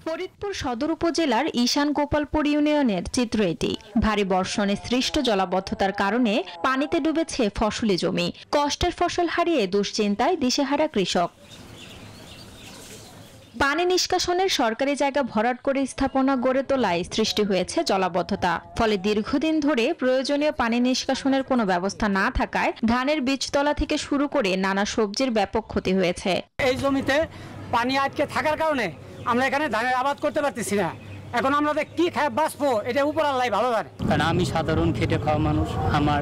ফরিদপুর সদর উপজেলার ঈশান গোপালপুর ইউনিয়নের চিত্র এটি। ভারী বর্ষণে সৃষ্ট জলাবদ্ধতার কারণে পানিতে ডুবেছে ফসলি জমি। কষ্টের ফসল হারিয়ে দুশ্চিন্তায় দিশেহারা কৃষক। পানি নিষ্কাশনের সরকারি জায়গা ভরাট করে স্থাপনা গড়ে তোলায় সৃষ্টি হয়েছে জলাবদ্ধতা। ফলে দীর্ঘদিন ধরে প্রয়োজনীয় পানি নিষ্কাশনের কোনো ব্যবস্থা না থাকায় ধানের বীজতলা থেকে শুরু করে নানা সবজির ব্যাপক ক্ষতি হয়েছে। এই জমিতে পানি আটকে থাকার কারণে আমরা এখানে ধানের আবাদ করতে পারতেছি না। এখন আমরা কি খাই বাঁচবো, এটা উপর আল্লাহ ভালো জানে। কারণ আমি সাধারণ খেটে খাওয়া মানুষ। আমার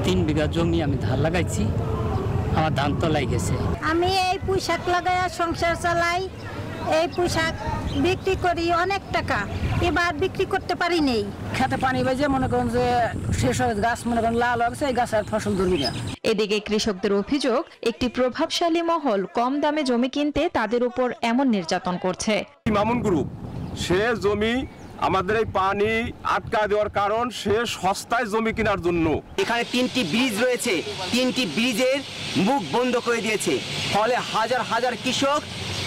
3 বিঘা জমি আমি ধান লাগাইছি, আমার ধান তলায় গেছে। আমি এই পোশাক লাগাই সংসার চালাই, এই পোশাক বিক্রি করি অনেক টাকা, এবার বিক্রি করতে পারি নেই। খেতে পানি বেজে মনে করেন যে শেষ হয়ে গাছ মনে করেন লাল হয়ে গেছে, এই গাছের ফসল ধরবি না। এদিকে কৃষকদের অভিযোগ, একটি প্রভাবশালী মহল কম দামে জমি কিনতে তাদের উপর এমন নির্যাতন করছে। মামুন গ্রুপ সে জমি আমাদের এই পানি আটকা দেওয়ার কারণ সে সস্তায় জমি কেনার জন্য এখানে 3টি ব্রিজ রয়েছে, 3টি ব্রিজের মুখ বন্ধ করে দিয়েছে। ফলে হাজার হাজার কৃষক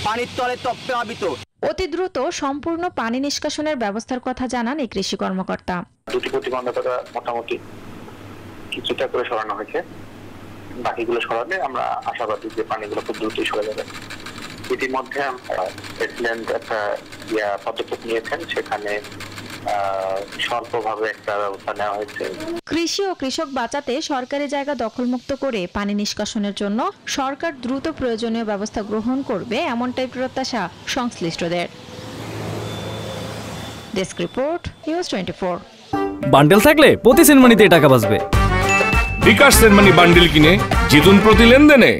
পানির তলে প্লাবিত। অতি দ্রুত সম্পূর্ণ পানি নিষ্কাশনের ব্যবস্থার কথা জানান এই কৃষি কর্মকর্তা। দুটি প্রতিবন্ধকতা মোটামুটি কিছুটা করে সরানো হয়েছে, বাকিগুলো সরালে আমরা আশাবাদী যে পানিগুলো খুব দ্রুতই সরে যাবে। ইতিমধ্যে প্রেসিডেন্ট একটা পদক্ষেপ নিয়েছেন, সেখানে স্বল্পভাবে একটা ব্যবস্থা নেওয়া হয়েছে। কৃষি ও কৃষক বাঁচাতে সরকারি জায়গা দখলমুক্ত করে পানি নিষ্কাশনের জন্য সরকার দ্রুত প্রয়োজনীয় ব্যবস্থা গ্রহণ করবে, এমনটাই প্রত্যাশা সংশ্লিষ্টদের। Desk report, news 24। বান্ডেল থাকলে প্রতি সেনমানিতে টাকা বাঁচবে। বিকাশ সেনমানি বান্ডেল কিনে জিতুন প্রতি লেনদেনে।